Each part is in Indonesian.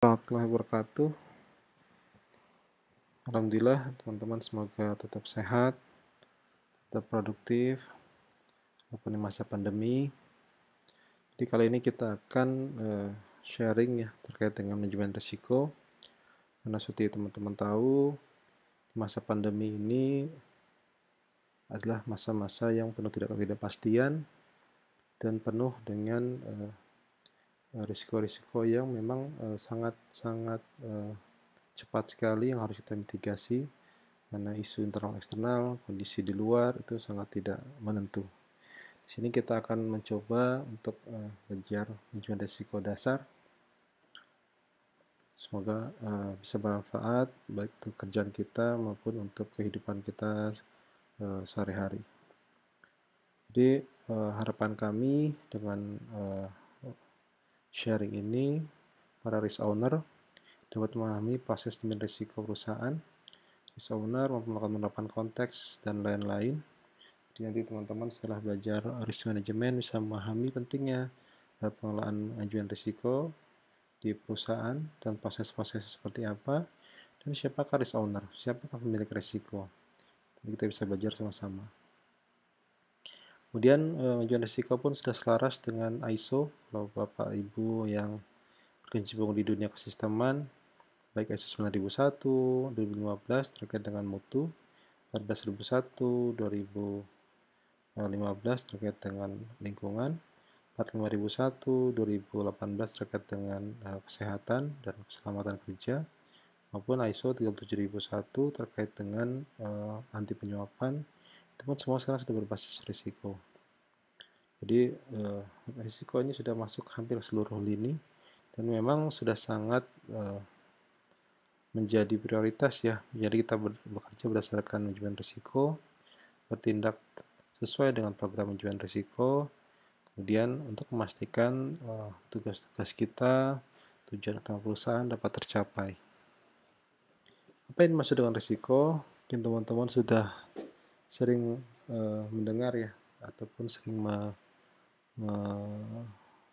Warahmatullahi wabarakatuh. Alhamdulillah teman-teman semoga tetap sehat, tetap produktif walaupun di masa pandemi. Jadi kali ini kita akan sharing ya terkait dengan manajemen risiko. Karena seperti teman-teman tahu, masa pandemi ini adalah masa-masa yang penuh ketidakpastian dan penuh dengan risiko-risiko yang memang sangat-sangat cepat sekali yang harus kita mitigasi karena isu internal eksternal, kondisi di luar itu sangat tidak menentu. Di sini kita akan mencoba untuk belajar manajemen risiko dasar. Semoga bisa bermanfaat baik untuk kerjaan kita maupun untuk kehidupan kita sehari-hari. Jadi harapan kami dengan sharing ini, para risk owner dapat memahami proses manajemen risiko perusahaan, risk owner melakukan penerapan konteks dan lain-lain. Jadi nanti teman-teman setelah belajar risk management bisa memahami pentingnya pengelolaan manajemen risiko di perusahaan dan proses-proses seperti apa, dan siapakah risk owner, siapakah pemilik risiko. Jadi kita bisa belajar sama-sama. Kemudian manajemen risiko pun sudah selaras dengan ISO. Kalau Bapak Ibu yang berkecimpung di dunia kesisteman, baik ISO 9001, 2015 terkait dengan mutu, 14001, 2015 terkait dengan lingkungan, 45001, 2018 terkait dengan kesehatan dan keselamatan kerja, maupun ISO 37001 terkait dengan anti penyuapan. Itu pun semua sekarang sudah berbasis risiko. Jadi risiko ini sudah masuk hampir seluruh lini dan memang sudah sangat menjadi prioritas ya. Jadi kita bekerja berdasarkan manajemen risiko, bertindak sesuai dengan program manajemen risiko, kemudian untuk memastikan tugas-tugas kita, tujuan utama perusahaan dapat tercapai. Apa yang dimaksud dengan risiko? Mungkin teman-teman sudah sering mendengar ya, ataupun sering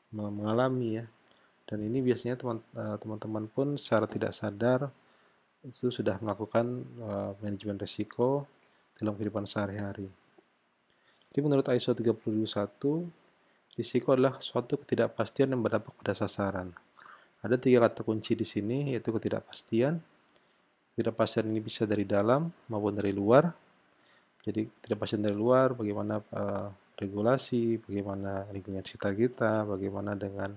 mengalami ya. Dan ini biasanya teman-teman pun secara tidak sadar itu sudah melakukan manajemen risiko dalam kehidupan sehari-hari. Jadi menurut ISO 30001, risiko adalah suatu ketidakpastian yang berdampak pada sasaran. Ada 3 kata kunci di sini, yaitu ketidakpastian. Ketidakpastian ini bisa dari dalam maupun dari luar. Jadi ketidakpastian dari luar, bagaimana regulasi, bagaimana lingkungan sekitar kita, bagaimana dengan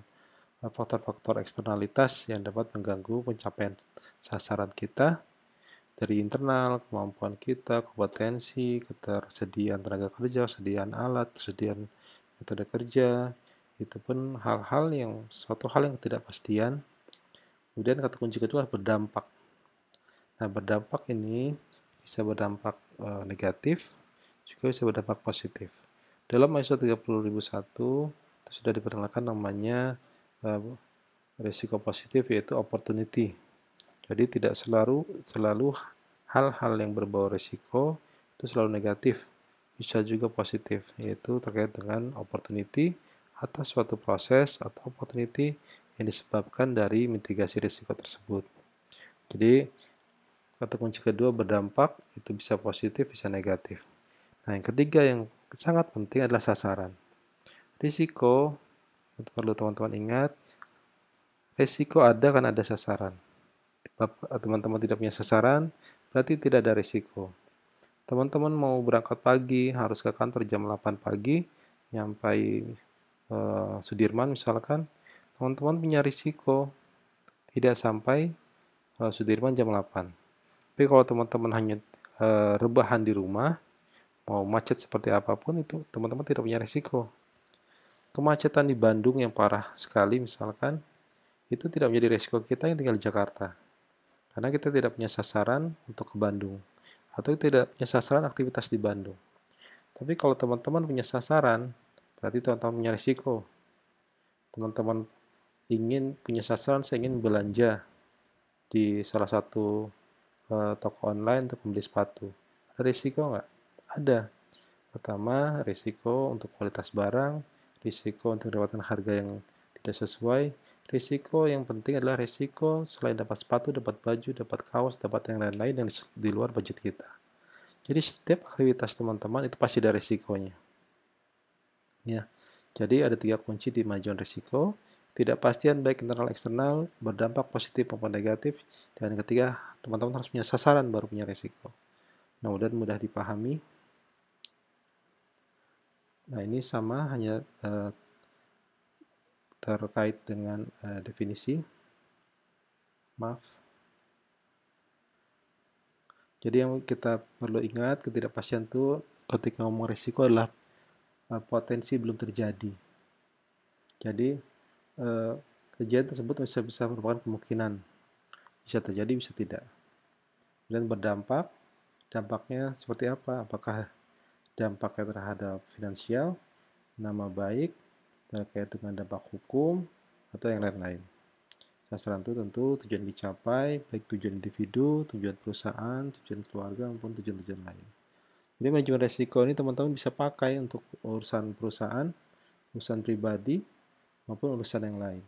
faktor-faktor eksternalitas yang dapat mengganggu pencapaian sasaran kita dari internal, kemampuan kita, kompetensi, ketersediaan tenaga kerja, kesediaan alat, kesediaan metode kerja, itu pun hal-hal yang suatu hal yang ketidakpastian. Kemudian kata kunci kedua berdampak. Nah, berdampak ini bisa berdampak negatif, juga bisa berdampak positif. Dalam ISO 30001 itu sudah diperkenalkan namanya risiko positif, yaitu opportunity. Jadi tidak selalu hal-hal yang berbau risiko itu selalu negatif, bisa juga positif, yaitu terkait dengan opportunity atas suatu proses atau opportunity yang disebabkan dari mitigasi risiko tersebut. Jadi kata kunci kedua berdampak itu bisa positif, bisa negatif. Nah, yang ketiga yang sangat penting adalah sasaran. Risiko, perlu teman-teman ingat, risiko ada kan ada sasaran. Teman-teman tidak punya sasaran, berarti tidak ada risiko. Teman-teman mau berangkat pagi, harus ke kantor jam 8 pagi, nyampai Sudirman misalkan, teman-teman punya risiko tidak sampai Sudirman jam 8. Tapi kalau teman-teman hanya rebahan di rumah, mau macet seperti apapun itu, teman-teman tidak punya risiko. Kemacetan di Bandung yang parah sekali misalkan, itu tidak menjadi risiko kita yang tinggal di Jakarta. Karena kita tidak punya sasaran untuk ke Bandung, atau tidak punya sasaran aktivitas di Bandung. Tapi kalau teman-teman punya sasaran, berarti teman-teman punya risiko. Teman-teman ingin punya sasaran, saya ingin belanja di salah satu toko online untuk membeli sepatu. Ada risiko nggak? Ada. Pertama, risiko untuk kualitas barang, risiko untuk mendapatkan harga yang tidak sesuai, Risiko yang penting adalah risiko selain dapat sepatu, dapat baju, dapat kaos, dapat yang lain-lain yang di luar budget kita. Jadi setiap aktivitas teman-teman itu pasti ada risikonya. Ya. Jadi ada 3 kunci di manajemen risiko. Ketidakpastian baik internal eksternal berdampak positif maupun negatif. Dan yang ketiga, teman-teman harus punya sasaran baru punya risiko. Mudah-mudahan mudah dipahami. Nah, ini sama hanya terkait dengan definisi. Maaf. Jadi yang kita perlu ingat, ketidakpastian itu ketika ngomong risiko adalah potensi belum terjadi. Jadi kejadian tersebut bisa merupakan kemungkinan. Bisa terjadi, bisa tidak. Dan berdampak, dampaknya seperti apa? Apakah dampaknya terhadap finansial, nama baik, terkait dengan dampak hukum, atau yang lain-lain. Sasaran itu tentu tujuan dicapai, baik tujuan individu, tujuan perusahaan, tujuan keluarga, maupun tujuan-tujuan lain. Jadi manajemen resiko ini teman-teman bisa pakai untuk urusan perusahaan, urusan pribadi, maupun urusan yang lain.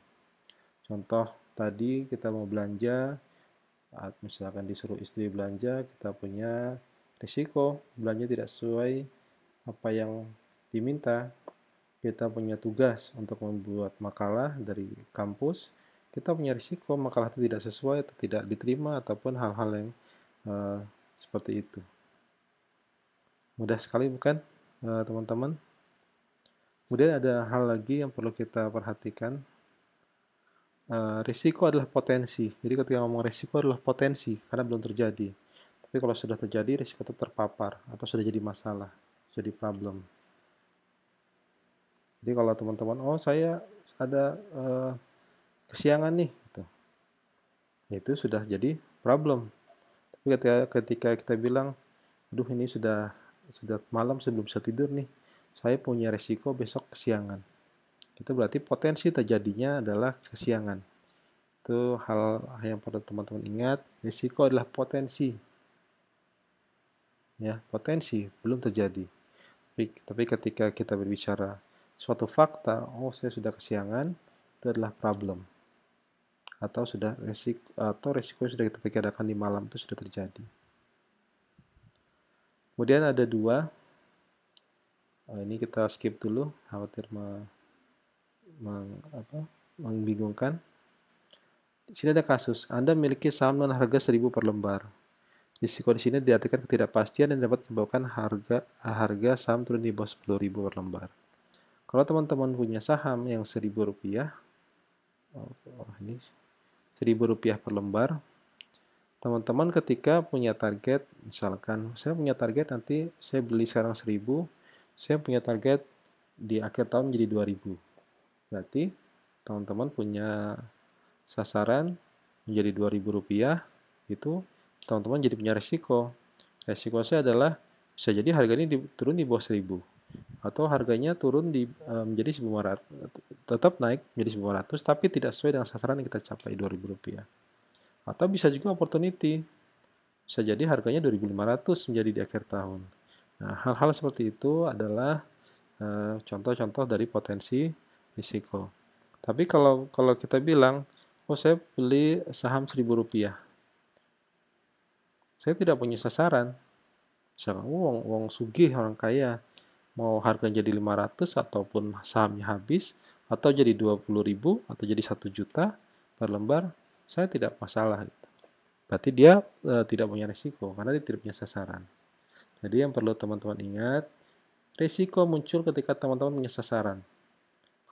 Contoh tadi kita mau belanja, misalkan disuruh istri belanja, kita punya risiko belanja tidak sesuai apa yang diminta. Kita punya tugas untuk membuat makalah dari kampus, kita punya risiko makalah itu tidak sesuai atau tidak diterima ataupun hal-hal yang seperti itu. Mudah sekali bukan teman-teman? Kemudian ada hal lagi yang perlu kita perhatikan. Risiko adalah potensi. Jadi ketika ngomong risiko adalah potensi karena belum terjadi. Tapi kalau sudah terjadi, risiko itu terpapar atau sudah jadi masalah, jadi problem. Jadi kalau teman-teman, oh saya ada kesiangan nih, gitu. Itu sudah jadi problem. Tapi ketika kita bilang, aduh ini sudah malam sebelum bisa tidur nih, saya punya resiko besok kesiangan. Itu berarti potensi terjadinya adalah kesiangan. Itu hal yang perlu teman-teman ingat, risiko adalah potensi. Ya, potensi belum terjadi. Tapi ketika kita berbicara suatu fakta, oh saya sudah kesiangan, itu adalah problem. Atau resiko sudah kita pikirkan di malam itu sudah terjadi. Kemudian ada dua, ini kita skip dulu, khawatir membingungkan. Di sini ada kasus, Anda memiliki saham dengan harga 1.000 per lembar. Risiko di sini diartikan ketidakpastian dan dapat menyebabkan harga saham turun di bawah 10.000 per lembar. Kalau teman-teman punya saham yang 1.000 rupiah, ini 1.000 rupiah per lembar, teman-teman ketika punya target, misalkan saya punya target nanti saya beli sekarang 1.000, saya punya target di akhir tahun menjadi 2.000. Berarti teman-teman punya sasaran menjadi 2.000 rupiah, itu teman-teman jadi punya resiko. Resiko saya adalah bisa jadi harga ini turun di bawah 1.000 atau harganya turun menjadi 1.500, tetap naik menjadi 1.500 tapi tidak sesuai dengan sasaran yang kita capai 2.000 rupiah. Atau bisa juga opportunity, bisa jadi harganya 2.500 menjadi di akhir tahun. Nah, hal-hal seperti itu adalah contoh-contoh dari potensi risiko. Tapi kalau kita bilang, oh saya beli saham 1.000 rupiah, saya tidak punya sasaran. Misalkan, wong sugih, orang kaya, mau harga jadi 500 ataupun sahamnya habis, atau jadi 20.000 atau jadi 1 juta per lembar, saya tidak masalah. Berarti dia tidak punya risiko karena dia tidak punya sasaran. Jadi yang perlu teman-teman ingat, risiko muncul ketika teman-teman punya sasaran.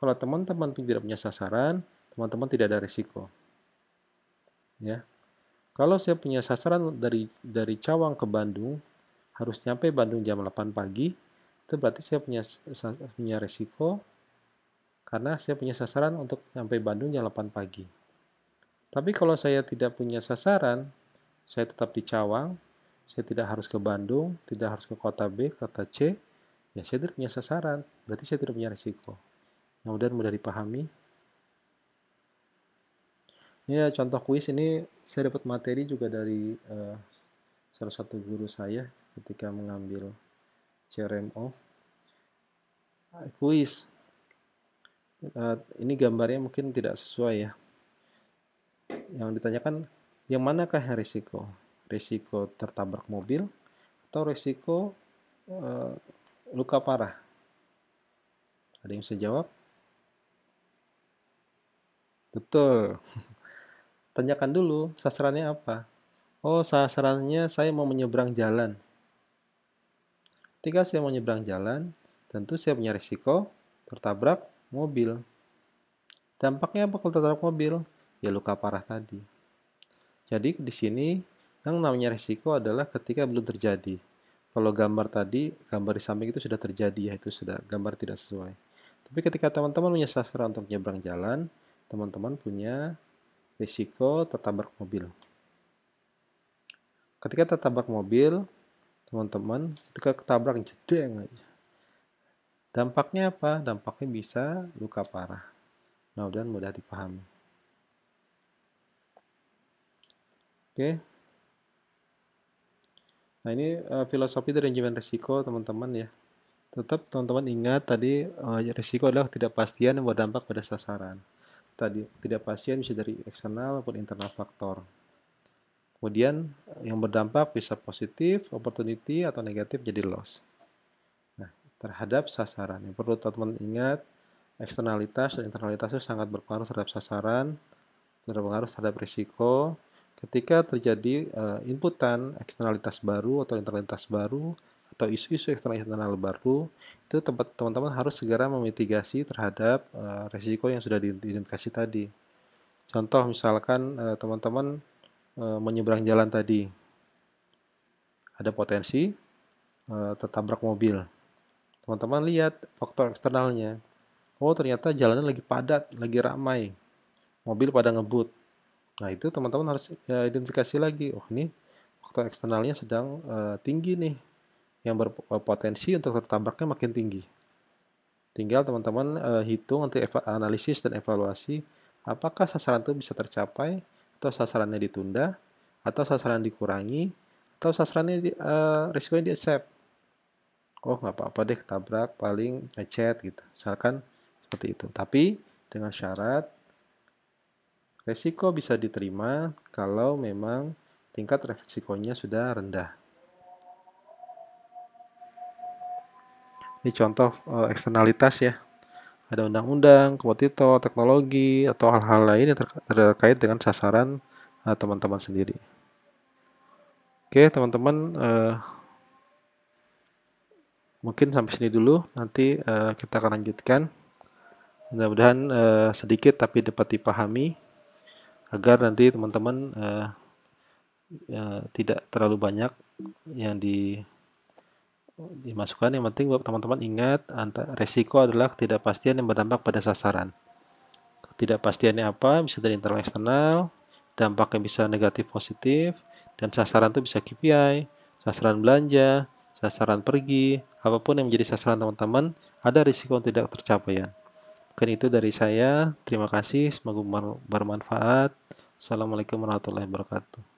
Kalau teman-teman tidak punya sasaran, teman-teman tidak ada risiko. Ya. Kalau saya punya sasaran dari Cawang ke Bandung, harus nyampe Bandung jam 8 pagi, itu berarti saya punya risiko karena saya punya sasaran untuk sampai Bandung jam 8 pagi. Tapi kalau saya tidak punya sasaran, saya tetap di Cawang, saya tidak harus ke Bandung, tidak harus ke kota B, kota C, ya saya tidak punya sasaran, berarti saya tidak punya risiko. Mudah-mudahan mudah dipahami. Ini ya contoh kuis, ini saya dapat materi juga dari salah satu guru saya ketika mengambil CRMO. Kuis. Ini gambarnya mungkin tidak sesuai ya. Yang ditanyakan, yang manakah yang risiko? Risiko tertabrak mobil atau risiko eh, luka parah? Ada yang bisa jawab? Betul. Tanyakan dulu, sasarannya apa? Oh, sasarannya saya mau menyeberang jalan. Ketika saya mau menyeberang jalan, tentu saya punya risiko tertabrak mobil. Dampaknya apa kalau tertabrak mobil? Ya luka parah tadi. Jadi di sini yang namanya risiko adalah ketika belum terjadi. Kalau gambar tadi, gambar di samping itu sudah terjadi, ya itu sudah gambar tidak sesuai. Tapi ketika teman-teman punya sasaran untuk menyeberang jalan, teman-teman punya risiko tertabrak mobil. Ketika tertabrak mobil, teman-teman ketika ketabrak jedeng aja. Dampaknya apa? Dampaknya bisa luka parah. Mudah-mudahan mudah dipahami. Oke. Nah, ini filosofi dari manajemen risiko, teman-teman ya. Tetap teman-teman ingat tadi risiko adalah ketidakpastian yang berdampak pada sasaran. Tadi ketidakpastian bisa dari eksternal maupun internal faktor. Kemudian yang berdampak bisa positif, opportunity, atau negatif jadi loss. Nah, terhadap sasaran. Yang perlu teman-teman ingat, eksternalitas dan internalitas itu sangat berpengaruh terhadap sasaran, berpengaruh terhadap risiko. Ketika terjadi inputan eksternalitas baru atau internalitas baru, atau isu-isu eksternal baru, itu teman-teman harus segera memitigasi terhadap risiko yang sudah diidentifikasi tadi. Contoh misalkan teman-teman menyeberang jalan tadi, ada potensi tertabrak mobil. Teman-teman lihat faktor eksternalnya. Oh, ternyata jalannya lagi padat, lagi ramai. Mobil pada ngebut. Nah, itu teman-teman harus identifikasi lagi. Oh, ini faktor eksternalnya sedang tinggi nih. Yang berpotensi untuk tertabraknya makin tinggi. Tinggal teman-teman hitung untuk analisis dan evaluasi apakah sasaran itu bisa tercapai, atau sasarannya ditunda, atau sasaran dikurangi, atau sasarannya risikonya di-accept. Oh, nggak apa-apa deh ketabrak, paling lecet gitu. Misalkan seperti itu. Tapi dengan syarat resiko bisa diterima kalau memang tingkat resikonya sudah rendah. Ini contoh eksternalitas ya. Ada undang-undang, kompetitor, teknologi, atau hal-hal lain yang terkait dengan sasaran teman-teman sendiri. Oke, teman-teman, mungkin sampai sini dulu. Nanti kita akan lanjutkan. Mudah-mudahan sedikit tapi dapat dipahami agar nanti teman-teman tidak terlalu banyak yang dimasukkan. Yang penting buat teman-teman ingat, resiko adalah ketidakpastian yang berdampak pada sasaran. Ketidakpastiannya apa? Bisa dari internal eksternal, dampaknya bisa negatif positif, dan sasaran itu bisa KPI, sasaran belanja, sasaran pergi, apapun yang menjadi sasaran teman-teman, ada risiko tidak tercapaian. Mungkin itu dari saya. Terima kasih, semoga bermanfaat. Assalamualaikum warahmatullahi wabarakatuh.